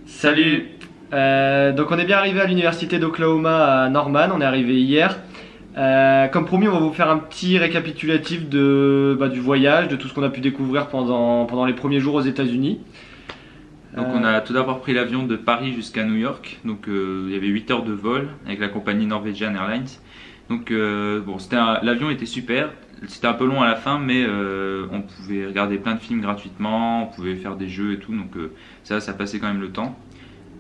Salut. Donc on est bien arrivé à l'université d'Oklahoma à Norman, on est arrivé hier. Comme promis, on va vous faire un petit récapitulatif du voyage, de tout ce qu'on a pu découvrir pendant les premiers jours aux États-Unis. Donc on a tout d'abord pris l'avion de Paris jusqu'à New York. Donc il y avait 8 heures de vol avec la compagnie Norwegian Airlines. Donc l'avion était super. C'était un peu long à la fin, mais on pouvait regarder plein de films gratuitement, on pouvait faire des jeux et tout. Donc ça passait quand même le temps.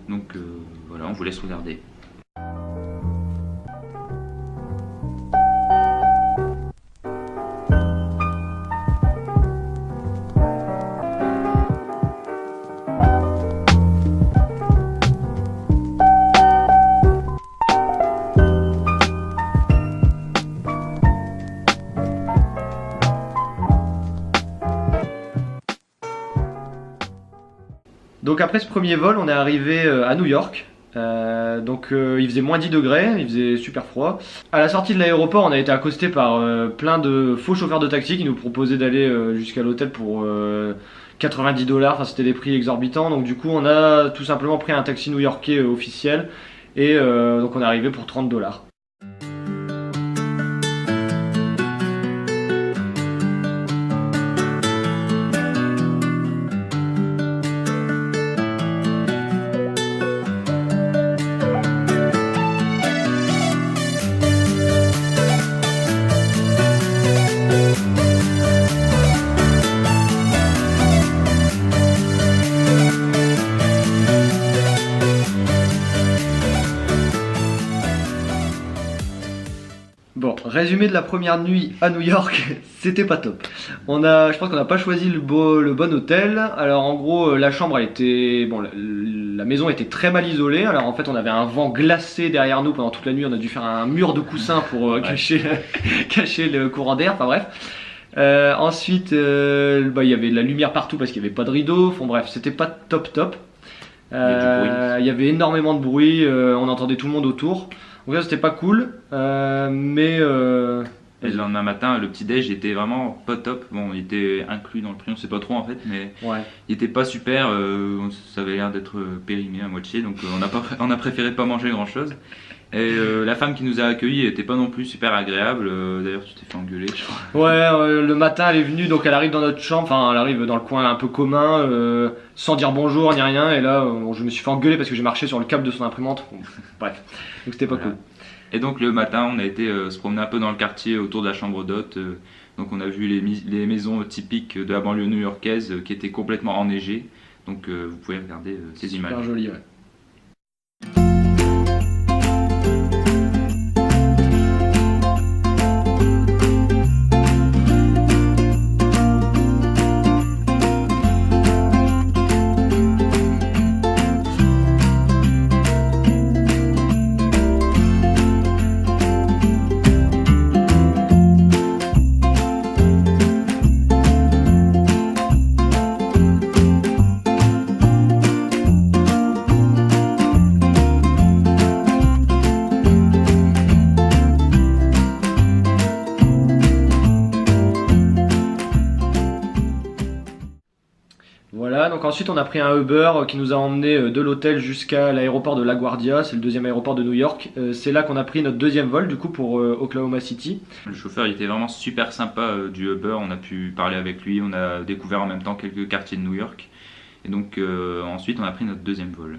Donc voilà, on vous laisse regarder. Donc après ce premier vol, on est arrivé à New York. Il faisait moins 10 degrés, il faisait super froid. À la sortie de l'aéroport, on a été accosté par plein de faux chauffeurs de taxi qui nous proposaient d'aller jusqu'à l'hôtel pour 90 $. Enfin, c'était des prix exorbitants. Donc du coup, on a tout simplement pris un taxi new-yorkais officiel et donc on est arrivé pour 30 $. Bon, résumé de la première nuit à New York, c'était pas top. Je pense qu'on n'a pas choisi le bon hôtel. Alors en gros, la chambre, la maison était très mal isolée. Alors en fait, on avait un vent glacé derrière nous pendant toute la nuit. On a dû faire un mur de coussins pour cacher le courant d'air. Enfin bref. Ensuite, il y avait de la lumière partout parce qu'il n'y avait pas de rideau. Enfin bref, c'était pas top. Il y avait énormément de bruit. On entendait tout le monde autour. Donc ça c'était pas cool, Et le lendemain matin, le petit déj était vraiment pas top. Bon, il était inclus dans le prix, on sait pas trop en fait, mais ouais. il était pas super. Ça avait l'air d'être périmé à moitié, donc on a préféré pas manger grand chose. Et la femme qui nous a accueillis était pas non plus super agréable. D'ailleurs, tu t'es fait engueuler, je crois. Ouais, le matin elle est venue, donc elle arrive dans notre chambre, enfin elle arrive dans le coin un peu commun, sans dire bonjour ni rien. Et là, je me suis fait engueuler parce que j'ai marché sur le câble de son imprimante. Bon, bref, donc c'était pas cool. Et donc le matin, on a été se promener un peu dans le quartier autour de la chambre d'hôte. Donc on a vu les maisons typiques de la banlieue new-yorkaise qui étaient complètement enneigées. Donc vous pouvez regarder ces images. Super joli, ouais. Voilà, donc ensuite on a pris un Uber qui nous a emmené de l'hôtel jusqu'à l'aéroport de LaGuardia, c'est le deuxième aéroport de New York. C'est là qu'on a pris notre deuxième vol du coup pour Oklahoma City. Le chauffeur il était vraiment super sympa du Uber, on a pu parler avec lui, on a découvert en même temps quelques quartiers de New York. Et donc ensuite on a pris notre deuxième vol.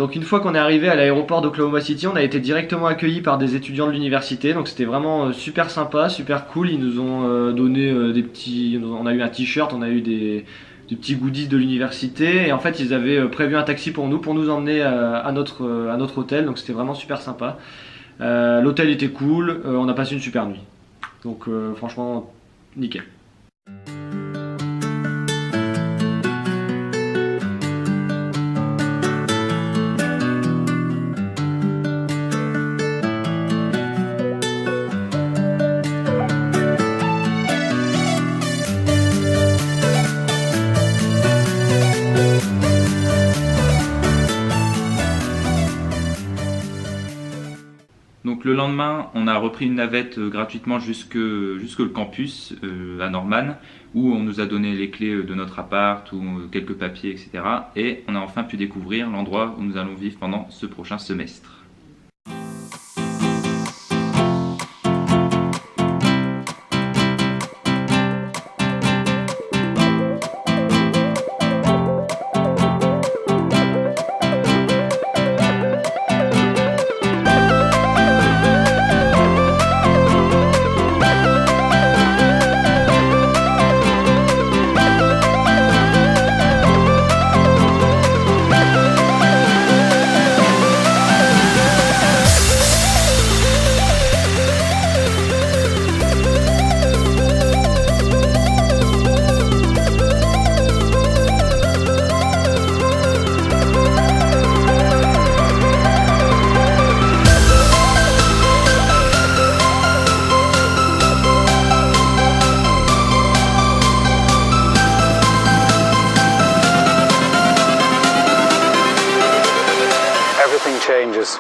Donc une fois qu'on est arrivé à l'aéroport d'Oklahoma City, on a été directement accueillis par des étudiants de l'université. Donc c'était vraiment super sympa, super cool. Ils nous ont donné des petits... On a eu un t-shirt, on a eu des petits goodies de l'université. Et en fait, ils avaient prévu un taxi pour nous emmener à notre hôtel. Donc c'était vraiment super sympa. L'hôtel était cool, on a passé une super nuit. Donc franchement, nickel. Donc le lendemain, on a repris une navette gratuitement jusque le campus à Norman, où on nous a donné les clés de notre appart, ou quelques papiers, etc. Et on a enfin pu découvrir l'endroit où nous allons vivre pendant ce prochain semestre. Everything changes.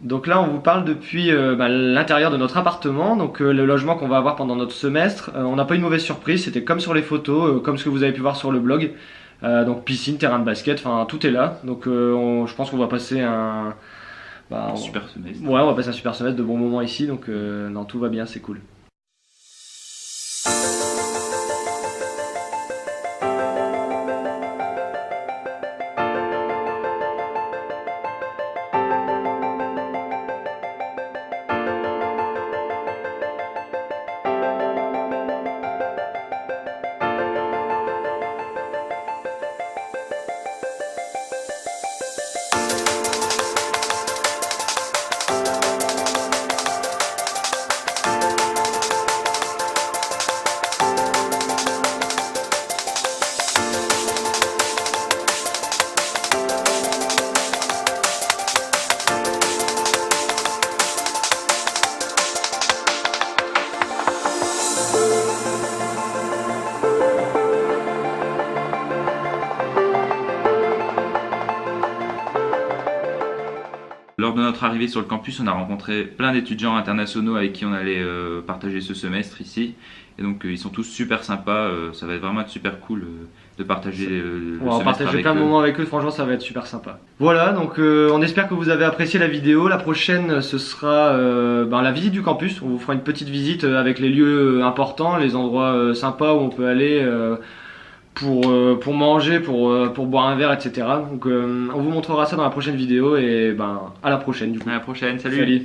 Donc là, on vous parle depuis l'intérieur de notre appartement, donc le logement qu'on va avoir pendant notre semestre. On n'a pas eu une mauvaise surprise, c'était comme sur les photos, comme ce que vous avez pu voir sur le blog. Donc piscine, terrain de basket, enfin tout est là. Donc je pense qu'on va passer un Super semestre. Ouais, on va passer un super semestre, de bons moments ici, donc non, tout va bien, c'est cool. Lors de notre arrivée sur le campus, on a rencontré plein d'étudiants internationaux avec qui on allait partager ce semestre ici. Et donc ils sont tous super sympas, ça va vraiment être super cool de partager le On va semestre partager avec plein de eux. moments avec eux, franchement ça va être super sympa. Voilà, donc on espère que vous avez apprécié la vidéo. La prochaine, ce sera la visite du campus. On vous fera une petite visite avec les lieux importants, les endroits sympas où on peut aller pour manger, pour boire un verre, etc. Donc on vous montrera ça dans la prochaine vidéo et à la prochaine du coup. À la prochaine, salut. Salut.